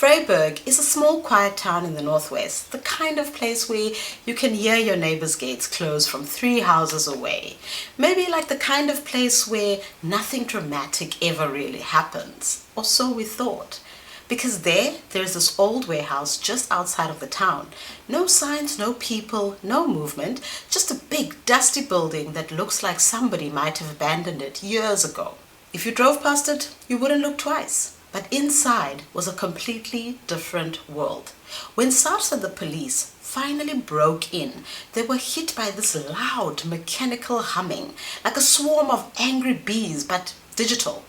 Vryburg is a small quiet town in the northwest, the kind of place where you can hear your neighbor's gates close from 3 houses away. Maybe like the kind of place where nothing dramatic ever really happens, or so we thought. Because there's this old warehouse just outside of the town. No signs, no people, no movement, just a big dusty building that looks like somebody might have abandoned it years ago. If you drove past it, you wouldn't look twice. But inside was a completely different world. When SARS and the police finally broke in, they were hit by this loud mechanical humming, like a swarm of angry bees, but digital.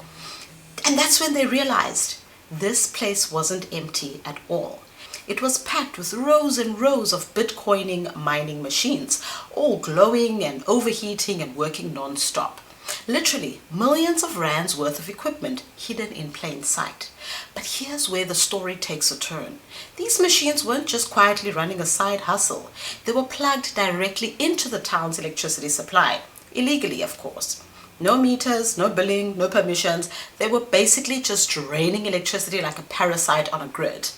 And that's when they realized this place wasn't empty at all. It was packed with rows and rows of Bitcoining mining machines, all glowing and overheating and working non-stop. Literally millions of rands worth of equipment hidden in plain sight. But here's where the story takes a turn. These machines weren't just quietly running a side hustle. They were plugged directly into the town's electricity supply. Illegally, of course. No meters, no billing, no permissions. They were basically just draining electricity like a parasite on a grid.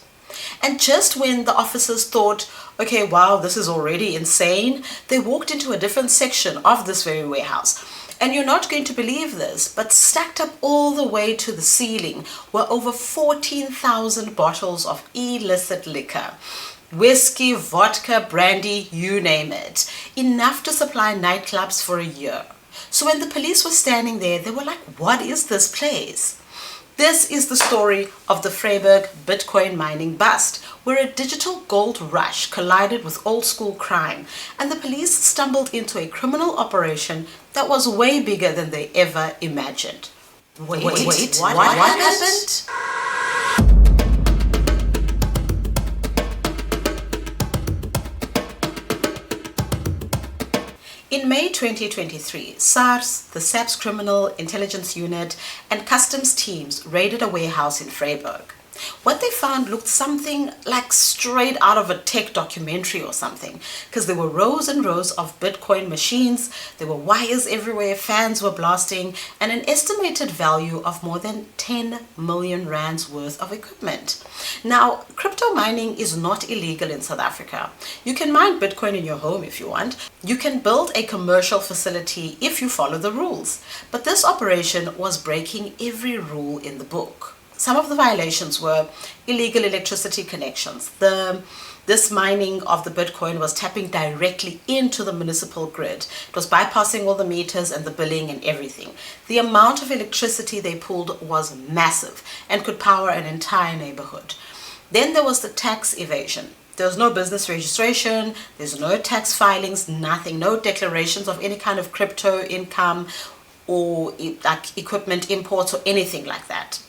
And just when the officers thought, okay, wow, this is already insane, they walked into a different section of this very warehouse. And you're not going to believe this, but stacked up all the way to the ceiling were over 14,000 bottles of illicit liquor. Whiskey, vodka, brandy, you name it. Enough to supply nightclubs for a year. So when the police were standing there, they were like, what is this place? This is the story of the Vryburg Bitcoin mining bust, where a digital gold rush collided with old school crime, and the police stumbled into a criminal operation that was way bigger than they ever imagined. Wait, what happened? In May 2023, SARS, the SAP's Criminal Intelligence Unit, and customs teams raided a warehouse in Vryburg. What they found looked something like straight out of a tech documentary or something, because there were rows and rows of Bitcoin machines, there were wires everywhere, fans were blasting, and an estimated value of more than 10 million rands worth of equipment. Now, crypto mining is not illegal in South Africa. You can mine Bitcoin in your home if you want. You can build a commercial facility if you follow the rules. But this operation was breaking every rule in the book. Some of the violations were illegal electricity connections. This mining of the Bitcoin was tapping directly into the municipal grid. It was bypassing all the meters and the billing and everything. The amount of electricity they pulled was massive and could power an entire neighborhood. Then there was the tax evasion. There was no business registration, there's no tax filings, nothing, no declarations of any kind of crypto income or like equipment imports or anything like that.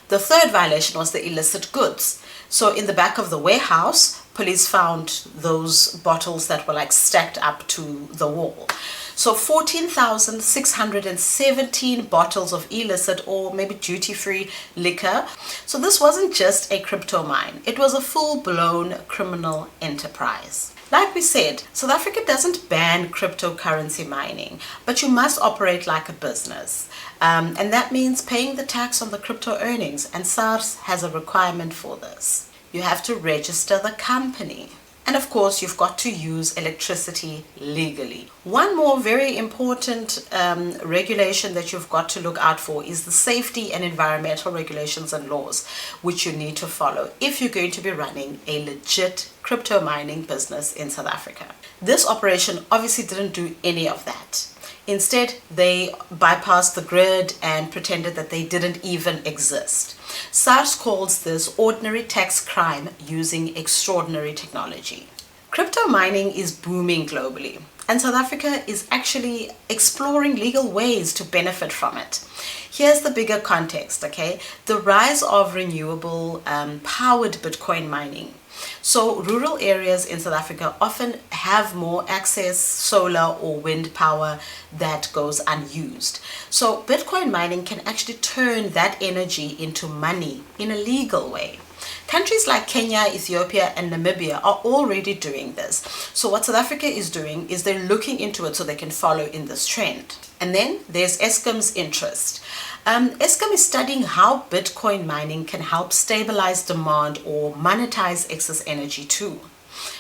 The third violation was the illicit goods. So in the back of the warehouse, police found those bottles that were like stacked up to the wall. So 14,617 bottles of illicit or maybe duty-free liquor. So this wasn't just a crypto mine. It was a full-blown criminal enterprise. Like we said, South Africa doesn't ban cryptocurrency mining, but you must operate like a business. And that means paying the tax on the crypto earnings, and SARS has a requirement for this. You have to register the company. And of course, you've got to use electricity legally. One more very important regulation that you've got to look out for is the safety and environmental regulations and laws, which you need to follow if you're going to be running a legit crypto mining business in South Africa. This operation obviously didn't do any of that. Instead, they bypassed the grid and pretended that they didn't even exist. SARS calls this ordinary tax crime using extraordinary technology. Crypto mining is booming globally, and South Africa is actually exploring legal ways to benefit from it. Here's the bigger context, okay? The rise of renewable powered Bitcoin mining. So rural areas in South Africa often have more access solar or wind power that goes unused. So Bitcoin mining can actually turn that energy into money in a legal way. Countries like Kenya, Ethiopia, and Namibia are already doing this. So what South Africa is doing is they're looking into it so they can follow in this trend. And then there's Eskom's interest. Eskom is studying how Bitcoin mining can help stabilize demand or monetize excess energy too.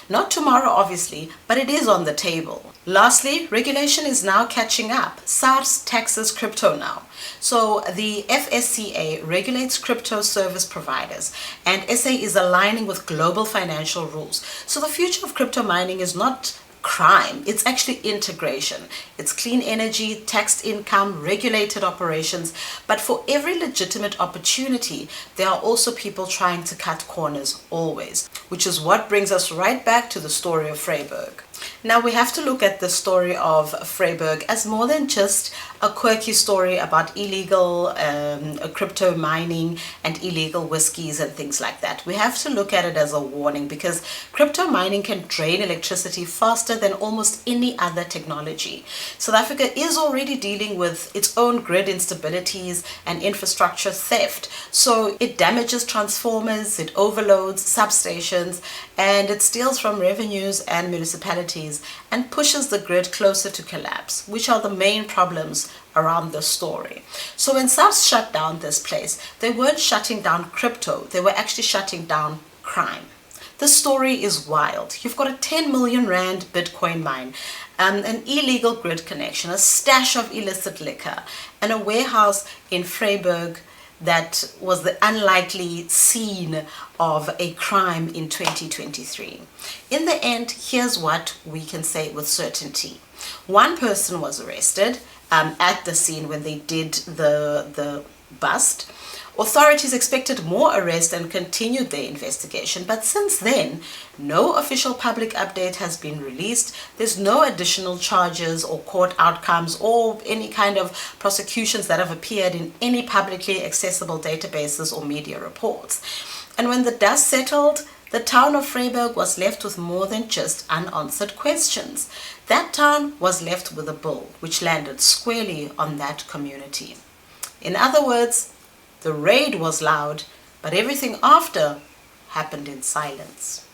Not tomorrow, obviously, but it is on the table. Lastly, regulation is now catching up. SARS taxes crypto now. So the FSCA regulates crypto service providers, and SA is aligning with global financial rules. So the future of crypto mining is not crime, it's actually integration. It's clean energy, taxed income, regulated operations, but for every legitimate opportunity, there are also people trying to cut corners always, which is what brings us right back to the story of Vryburg. Now we have to look at the story of Vryburg as more than just a quirky story about illegal crypto mining and illegal whiskies and things like that. We have to look at it as a warning, because crypto mining can drain electricity faster than almost any other technology. South Africa is already dealing with its own grid instabilities and infrastructure theft. So it damages transformers, it overloads substations, and it steals from revenues and municipalities and pushes the grid closer to collapse, which are the main problems around this story. So when SARS shut down this place, they weren't shutting down crypto, they were actually shutting down crime. The story is wild. You've got a 10 million rand Bitcoin mine, an illegal grid connection, a stash of illicit liquor, and a warehouse in Vryburg that was the unlikely scene of a crime in 2023. In the end, here's what we can say with certainty. One person was arrested at the scene when they did the bust. Authorities expected more arrests and continued their investigation, but since then, no official public update has been released. There's no additional charges or court outcomes or any kind of prosecutions that have appeared in any publicly accessible databases or media reports. And when the dust settled, the town of Vryburg was left with more than just unanswered questions. That town was left with a bill which landed squarely on that community. In other words, the raid was loud, but everything after happened in silence.